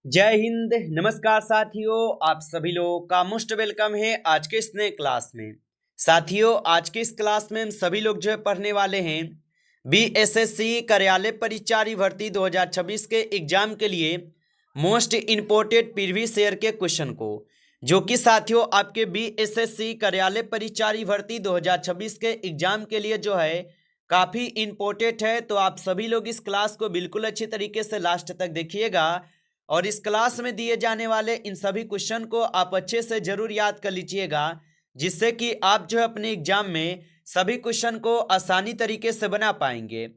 जय हिंद। नमस्कार साथियों, आप सभी लोगों का मोस्ट वेलकम है आज के इस नए क्लास में। साथियों, आज के इस क्लास में हम सभी लोग जो है पढ़ने वाले हैं बीएसएससी कार्यालय परिचारी भर्ती 2026 के एग्जाम के लिए मोस्ट इम्पोर्टेंट प्रीवियस ईयर के क्वेश्चन को, जो कि साथियों आपके बीएसएससी कार्यालय परिचारी भर्ती 2026 के एग्जाम के लिए जो है काफ़ी इम्पोर्टेंट है। तो आप सभी लोग इस क्लास को बिल्कुल अच्छी तरीके से लास्ट तक देखिएगा और इस क्लास में दिए जाने वाले इन सभी क्वेश्चन को आप अच्छे से जरूर याद कर लीजिएगा, जिससे कि आप जो है अपने एग्जाम में सभी क्वेश्चन को आसानी तरीके से बना पाएंगे।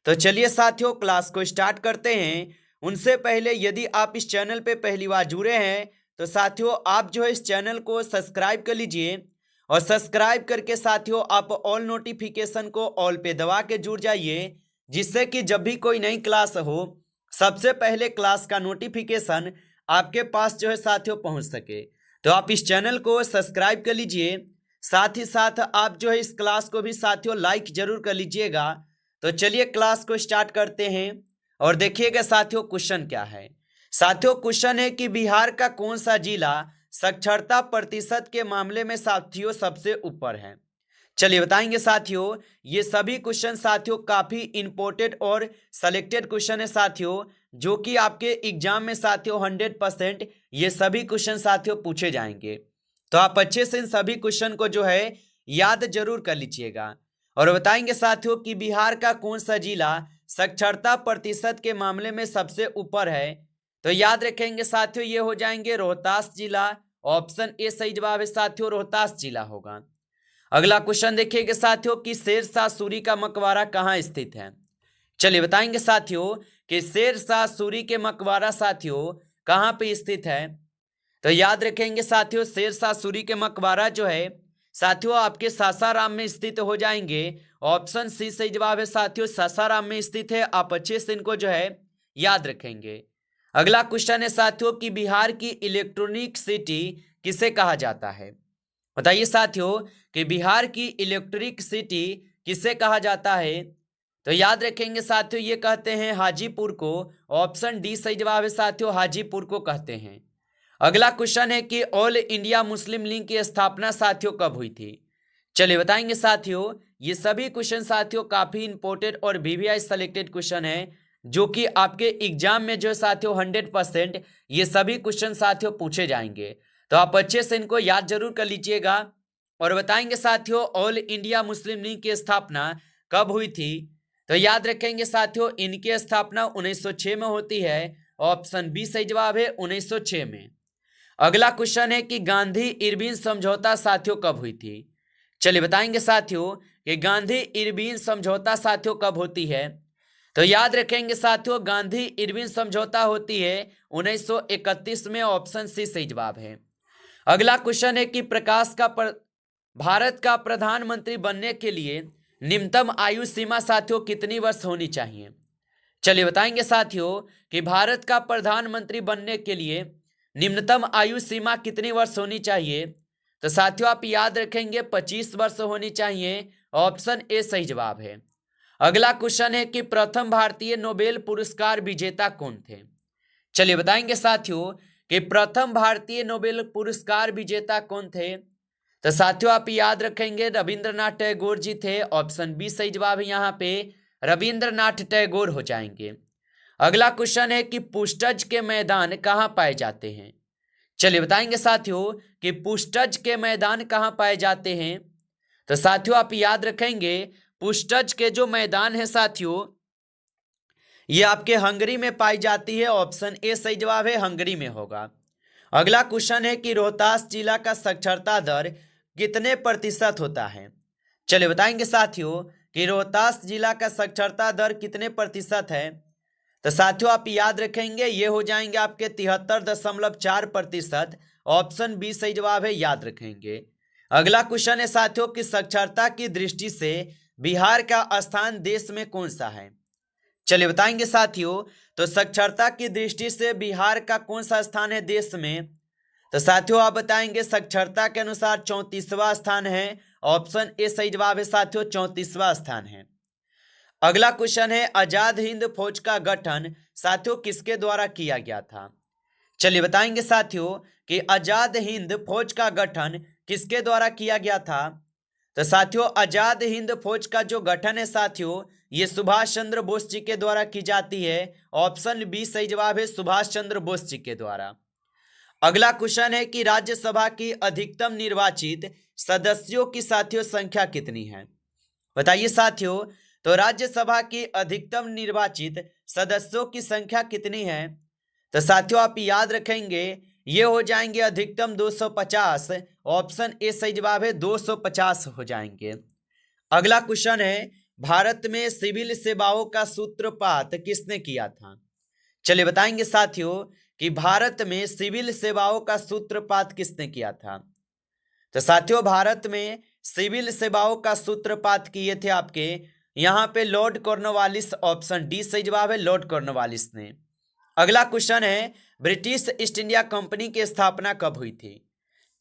तो चलिए साथियों, क्लास को स्टार्ट करते हैं। उनसे पहले यदि आप इस चैनल पे पहली बार जुड़े हैं तो साथियों आप जो है इस चैनल को सब्सक्राइब कर लीजिए और सब्सक्राइब करके साथियों आप ऑल नोटिफिकेशन को ऑल पे दबा के जुड़ जाइए, जिससे कि जब भी कोई नई क्लास हो सबसे पहले क्लास का नोटिफिकेशन आपके पास जो है साथियों पहुंच सके। तो आप इस चैनल को सब्सक्राइब कर लीजिए, साथ ही साथ आप जो है इस क्लास को भी साथियों लाइक जरूर कर लीजिएगा। तो चलिए क्लास को स्टार्ट करते हैं और देखिएगा साथियों क्वेश्चन क्या है। साथियों क्वेश्चन है कि बिहार का कौन सा जिला साक्षरता प्रतिशत के मामले में साथियों सबसे ऊपर है। चलिए बताएंगे साथियों, ये सभी क्वेश्चन साथियों काफी इंपॉर्टेंट और सेलेक्टेड क्वेश्चन है साथियों, जो कि आपके एग्जाम में साथियों 100% ये सभी क्वेश्चन साथियों पूछे जाएंगे। तो आप अच्छे से इन सभी क्वेश्चन को जो है याद जरूर कर लीजिएगा और बताएंगे साथियों कि बिहार का कौन सा जिला साक्षरता प्रतिशत के मामले में सबसे ऊपर है। तो याद रखेंगे साथियों, ये हो जाएंगे रोहतास जिला। ऑप्शन ए सही जवाब है साथियों, रोहतास जिला होगा। अगला क्वेश्चन देखिएगा साथियों कि शेरशाह सूरी का मकबरा कहाँ स्थित है। चलिए बताएंगे साथियों कि शेरशाह सूरी के मकबरा साथियों कहाँ पे स्थित है। तो याद रखेंगे साथियों, शेरशाह सूरी के मकबरा जो है साथियों आपके सासाराम में स्थित हो जाएंगे। ऑप्शन सी सही जवाब है साथियों, सासाराम में स्थित है। आप अच्छे से इनको जो है याद रखेंगे। अगला क्वेश्चन है साथियों कि बिहार की इलेक्ट्रॉनिक सिटी किसे कहा जाता है। बताइए साथियों कि बिहार की इलेक्ट्रिक सिटी किसे कहा जाता है। तो याद रखेंगे साथियों, ये कहते हैं हाजीपुर को। ऑप्शन डी सही जवाब है साथियों, हाजीपुर को कहते हैं। अगला क्वेश्चन है कि ऑल इंडिया मुस्लिम लीग की स्थापना साथियों कब हुई थी। चलिए बताएंगे साथियों, ये सभी क्वेश्चन साथियों काफी इंपॉर्टेंट और वीवीआई सेलेक्टेड क्वेश्चन है, जो कि आपके एग्जाम में जो है साथियों 100% ये सभी क्वेश्चन साथियों पूछे जाएंगे। तो आप अच्छे से इनको याद जरूर कर लीजिएगा और बताएंगे साथियों ऑल इंडिया मुस्लिम लीग की स्थापना कब हुई थी। तो याद रखेंगे साथियों इनकी स्थापना 1906 में होती है। ऑप्शन बी सही जवाब है 1906 में। अगला क्वेश्चन है कि गांधी इरविन समझौता साथियों कब हुई थी। चलिए बताएंगे साथियों कि गांधी इरविन समझौता साथियों कब होती है। तो याद रखेंगे साथियों गांधी इरविन समझौता होती है 1931 में। ऑप्शन सी सही जवाब है। अगला क्वेश्चन है कि भारत का प्रधानमंत्री बनने के लिए निम्नतम आयु सीमा साथियों कितनी वर्ष होनी चाहिए। चलिए बताएंगे साथियों कि भारत का प्रधानमंत्री बनने के लिए निम्नतम आयु सीमा कितनी वर्ष होनी चाहिए। तो साथियों आप याद रखेंगे 25 वर्ष होनी चाहिए। ऑप्शन ए सही जवाब है। अगला क्वेश्चन है कि प्रथम भारतीय नोबेल पुरस्कार विजेता कौन थे। चलिए बताएंगे साथियों कि प्रथम भारतीय नोबेल पुरस्कार विजेता कौन थे। तो साथियों आप याद रखेंगे रविंद्रनाथ टैगोर जी थे। ऑप्शन बी सही जवाब है, यहाँ पे रविंद्रनाथ टैगोर हो जाएंगे। अगला क्वेश्चन है कि पुस्टज के मैदान कहाँ पाए जाते हैं। चलिए बताएंगे साथियों कि पुस्टज के मैदान कहाँ पाए जाते हैं। तो साथियों आप याद रखेंगे पुस्टज के जो मैदान है साथियों ये आपके हंगरी में पाई जाती है। ऑप्शन ए सही जवाब है, हंगरी में होगा। अगला क्वेश्चन है कि रोहतास जिला का साक्षरता दर कितने प्रतिशत होता है। चलिए बताएंगे साथियों कि रोहतास जिला का साक्षरता दर कितने प्रतिशत है। तो साथियों आप याद रखेंगे ये हो जाएंगे आपके 73.4%। ऑप्शन बी सही जवाब है, याद रखेंगे। अगला क्वेश्चन है साथियों कि साक्षरता की दृष्टि से बिहार का स्थान देश में कौन सा है। चलिए बताएंगे साथियों, तो साक्षरता की दृष्टि से बिहार का कौन सा स्थान है देश में। तो साथियों आप बताएंगे साक्षरता के अनुसार 34वां स्थान है। ऑप्शन ए सही जवाब है साथियों, 34वां स्थान है। अगला क्वेश्चन है आजाद हिंद फौज का गठन साथियों किसके द्वारा किया गया था। चलिए बताएंगे साथियों कि आजाद हिंद फौज का गठन किसके द्वारा किया गया था। तो साथियों आजाद हिंद फौज का जो गठन है साथियों, ये सुभाष चंद्र बोस जी के द्वारा की जाती है। ऑप्शन बी सही जवाब है, सुभाष चंद्र बोस जी के द्वारा। अगला क्वेश्चन है कि राज्यसभा की अधिकतम निर्वाचित सदस्यों की साथियों संख्या कितनी है। बताइए साथियों, तो राज्यसभा की अधिकतम निर्वाचित सदस्यों की संख्या कितनी है। तो साथियों आप याद रखेंगे ये हो जाएंगे अधिकतम 250। ऑप्शन ए सही जवाब है, 250 हो जाएंगे। अगला क्वेश्चन है भारत में सिविल सेवाओं का सूत्रपात किसने किया था। चलिए बताएंगे साथियों कि भारत में सिविल सेवाओं का सूत्रपात किसने किया था। तो साथियों भारत में सिविल सेवाओं का सूत्रपात किए थे आपके यहां पे लॉर्ड कॉर्नवालिस। ऑप्शन डी सही जवाब है, लॉर्ड कॉर्नवालिस ने। अगला क्वेश्चन है ब्रिटिश ईस्ट इंडिया कंपनी की स्थापना कब हुई थी।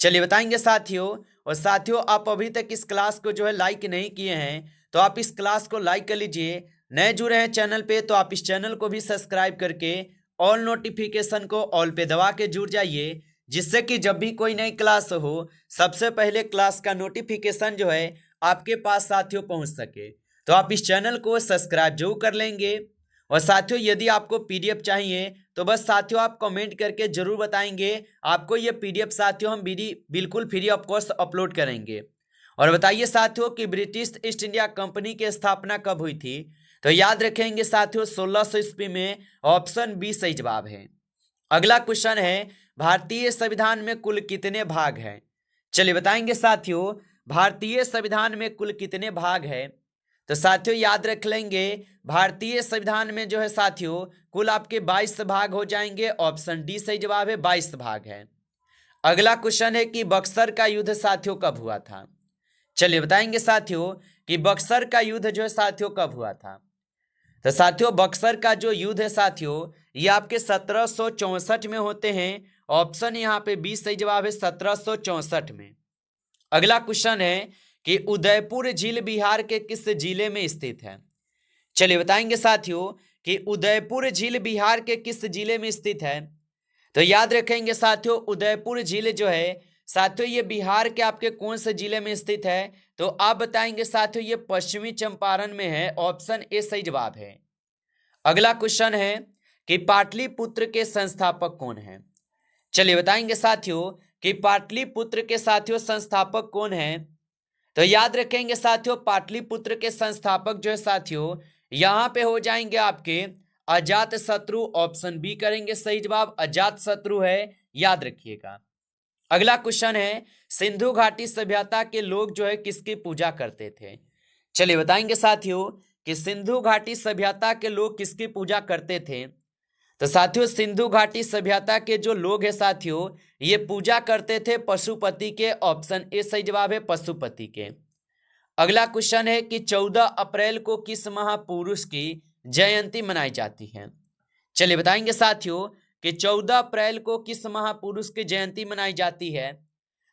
चलिए बताएंगे साथियों। और साथियों आप अभी तक इस क्लास को जो है लाइक नहीं किए हैं तो आप इस क्लास को लाइक कर लीजिए। नए जुड़े हैं चैनल पे तो आप इस चैनल को भी सब्सक्राइब करके ऑल नोटिफिकेशन को ऑल पे दबा के जुड़ जाइए, जिससे कि जब भी कोई नई क्लास हो सबसे पहले क्लास का नोटिफिकेशन जो है आपके पास साथियों पहुंच सके। तो आप इस चैनल को सब्सक्राइब जरूर कर लेंगे। और साथियों यदि आपको पीडीएफ चाहिए तो बस साथियों आप कमेंट करके जरूर बताएंगे, आपको ये पीडीएफ साथियों हम बिल्कुल फ्री ऑफ कॉस्ट अपलोड करेंगे। और बताइए साथियों कि ब्रिटिश ईस्ट इंडिया कंपनी की स्थापना कब हुई थी। तो याद रखेंगे साथियों 1600 ईस्वी में। ऑप्शन बी सही जवाब है। अगला क्वेश्चन है भारतीय संविधान में कुल कितने भाग हैं। चलिए बताएंगे साथियों भारतीय संविधान में कुल कितने भाग हैं। तो साथियों याद रख लेंगे भारतीय संविधान में जो है साथियों कुल आपके 22 भाग हो जाएंगे। ऑप्शन डी सही जवाब है, 22 भाग है। अगला क्वेश्चन है कि बक्सर का युद्ध साथियों कब हुआ था। चलिए बताएंगे साथियों कि बक्सर का युद्ध जो है साथियों कब हुआ था। तो साथियों बक्सर का जो युद्ध है साथियों ये आपके 1764 में होते हैं। ऑप्शन यहाँ पे बी सही जवाब है, 1764 में। अगला क्वेश्चन है कि उदयपुर झील बिहार के किस जिले में स्थित है। चलिए बताएंगे साथियों कि उदयपुर झील बिहार के किस जिले में स्थित है। तो याद रखेंगे साथियों उदयपुर झील जो है साथियों ये बिहार के आपके कौन से जिले में स्थित है। तो आप बताएंगे साथियों ये पश्चिमी चंपारण में है। ऑप्शन ए सही जवाब है। अगला क्वेश्चन है कि पाटलिपुत्र के संस्थापक कौन है। चलिए बताएंगे साथियों कि पाटलिपुत्र के साथियों संस्थापक कौन है। तो याद रखेंगे साथियों पाटलिपुत्र के संस्थापक जो है साथियों यहां पे हो जाएंगे आपके अजात शत्रु। ऑप्शन बी करेंगे सही जवाब, अजात शत्रु है, याद रखिएगा। अगला क्वेश्चन है सिंधु घाटी सभ्यता के लोग जो है किसकी पूजा करते थे। चलिए बताएंगे साथियों कि सिंधु घाटी सभ्यता के लोग किसकी पूजा करते थे। तो साथियों सिंधु घाटी सभ्यता के जो लोग हैं साथियों ये पूजा करते थे पशुपति के। ऑप्शन ए सही जवाब है, पशुपति के। अगला क्वेश्चन है कि 14 अप्रैल को किस महापुरुष की जयंती मनाई जाती है। चलिए बताएंगे साथियों कि 14 अप्रैल को किस महापुरुष की जयंती मनाई जाती है।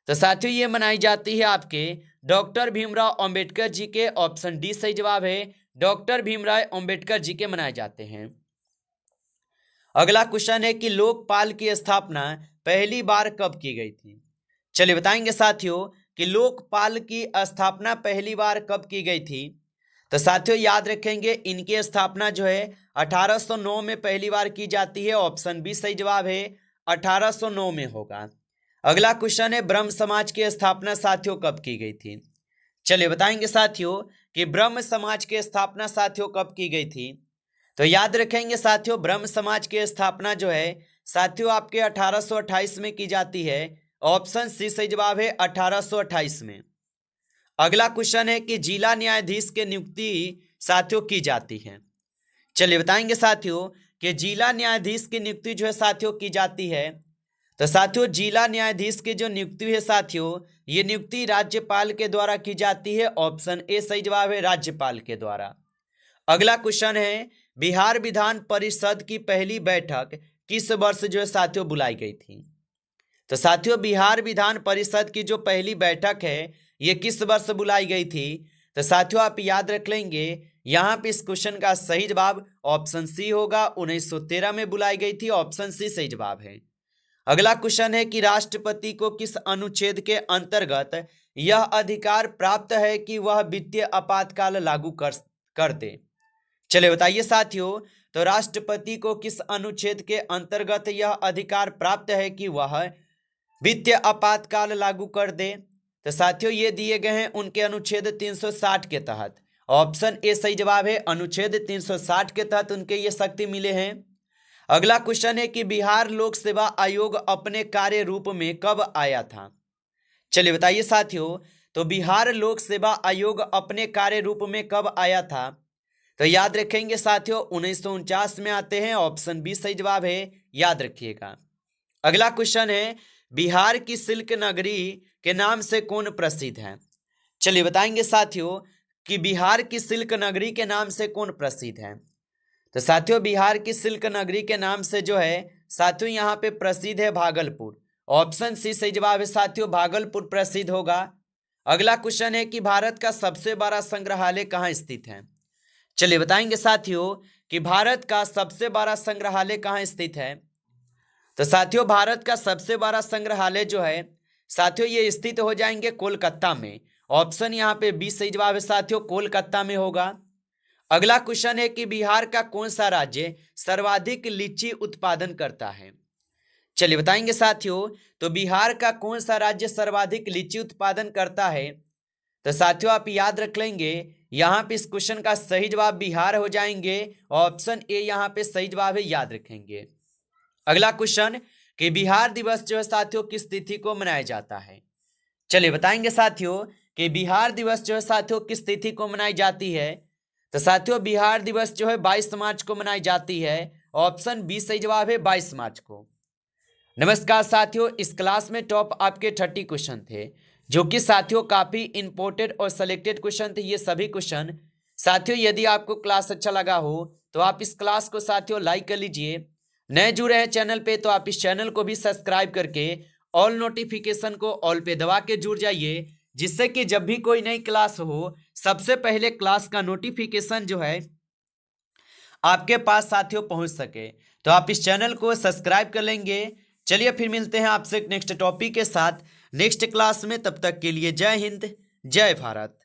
तो साथियों ये मनाई जाती है आपके डॉक्टर भीमराव अंबेडकर जी के। ऑप्शन डी सही जवाब है, डॉक्टर भीमराव अंबेडकर जी के मनाए जाते हैं। अगला क्वेश्चन है कि लोकपाल की स्थापना पहली बार कब की गई थी। चलिए बताएंगे साथियों कि लोकपाल की स्थापना पहली बार कब की गई थी। तो साथियों याद रखेंगे इनकी स्थापना जो है 1809 में पहली बार की जाती है। ऑप्शन बी सही जवाब है, 1809 में होगा। अगला क्वेश्चन है ब्रह्म समाज की स्थापना साथियों कब की गई थी। चलिए बताएंगे साथियों कि ब्रह्म समाज की स्थापना साथियों कब की गई थी। तो याद रखेंगे साथियों ब्रह्म समाज की स्थापना जो है साथियों आपके 1828 में की जाती है। ऑप्शन सी सही जवाब है, 1828 में। अगला क्वेश्चन है कि जिला न्यायाधीश की नियुक्ति साथियों की जाती है। चलिए बताएंगे साथियों कि जिला न्यायाधीश की नियुक्ति जो है साथियों की जाती है। तो साथियों जिला न्यायाधीश की जो नियुक्ति है साथियों ये नियुक्ति राज्यपाल के द्वारा की जाती है। ऑप्शन ए सही जवाब है, राज्यपाल के द्वारा। अगला क्वेश्चन है बिहार विधान परिषद की पहली बैठक किस वर्ष जो है साथियों बुलाई गई थी। तो साथियों बिहार विधान परिषद की जो पहली बैठक है ये किस वर्ष बुलाई गई थी। तो साथियों आप याद रख लेंगे यहाँ पे इस क्वेश्चन का सही जवाब ऑप्शन सी होगा, 1913 में बुलाई गई थी। ऑप्शन सी सही जवाब है। अगला क्वेश्चन है कि राष्ट्रपति को किस अनुच्छेद के अंतर्गत यह अधिकार प्राप्त है कि वह वित्तीय आपातकाल लागू कर दे। चलिए बताइए साथियों, तो राष्ट्रपति को किस अनुच्छेद के अंतर्गत यह अधिकार प्राप्त है कि वह वित्तीय आपातकाल लागू कर दे। तो साथियों ये दिए गए हैं उनके अनुच्छेद 360 के तहत। ऑप्शन ए सही जवाब है, अनुच्छेद 360 के तहत उनके ये शक्ति मिले हैं। अगला क्वेश्चन है कि बिहार लोक सेवा आयोग अपने कार्य रूप में कब आया था। चलिए बताइए साथियों, तो बिहार लोक सेवा आयोग अपने कार्य रूप में कब आया था। तो याद रखेंगे साथियों 1949 में आते हैं। ऑप्शन बी सही जवाब है, याद रखिएगा। अगला क्वेश्चन है बिहार की सिल्क नगरी के नाम से कौन प्रसिद्ध है। चलिए बताएंगे साथियों कि बिहार की सिल्क नगरी के नाम से कौन प्रसिद्ध है। तो साथियों बिहार की सिल्क नगरी के नाम से जो है साथियों यहाँ पे प्रसिद्ध है भागलपुर। ऑप्शन सी सही जवाब है साथियों, भागलपुर प्रसिद्ध होगा। अगला क्वेश्चन है कि भारत का सबसे बड़ा संग्रहालय कहाँ स्थित है। चलिए बताएंगे साथियों कि भारत का सबसे बड़ा संग्रहालय कहाँ स्थित है। तो साथियों भारत का सबसे बड़ा संग्रहालय जो है साथियों ये स्थित हो जाएंगे कोलकाता में। ऑप्शन यहाँ पे बी सही जवाब है साथियों, कोलकाता में होगा। अगला क्वेश्चन है कि बिहार का कौन सा राज्य सर्वाधिक लीची उत्पादन करता है। चलिए बताएंगे साथियों, तो बिहार का कौन सा राज्य सर्वाधिक लीची उत्पादन करता है। तो साथियों आप याद रख लेंगे यहाँ पे इस क्वेश्चन का सही जवाब बिहार हो जाएंगे। ऑप्शन ए यहाँ पे सही जवाब है, याद रखेंगे। अगला क्वेश्चन कि बिहार दिवस जो है साथियों किस तिथि को मनाया जाता है। चलिए बताएंगे साथियों कि बिहार दिवस जो है साथियों किस तिथि को मनाई जाती है। तो साथियों बिहार दिवस जो है 22 मार्च को मनाई जाती है। ऑप्शन बी सही जवाब है, 22 मार्च को। नमस्कार साथियों, इस क्लास में टॉप आपके 30 क्वेश्चन थे जो कि साथियों काफी इंपोर्टेंट और सिलेक्टेड क्वेश्चन थे। ये सभी क्वेश्चन साथियों यदि आपको क्लास अच्छा लगा हो तो आप इस क्लास को साथियों लाइक कर लीजिए। नए जुड़े हैं चैनल पे तो आप इस चैनल को भी सब्सक्राइब करके ऑल नोटिफिकेशन को ऑल पे दबा के जुड़ जाइए, जिससे कि जब भी कोई नई क्लास हो सबसे पहले क्लास का नोटिफिकेशन जो है आपके पास साथियों पहुंच सके। तो आप इस चैनल को सब्सक्राइब कर लेंगे। चलिए फिर मिलते हैं आपसे नेक्स्ट टॉपिक के साथ नेक्स्ट क्लास में। तब तक के लिए जय हिंद, जय भारत।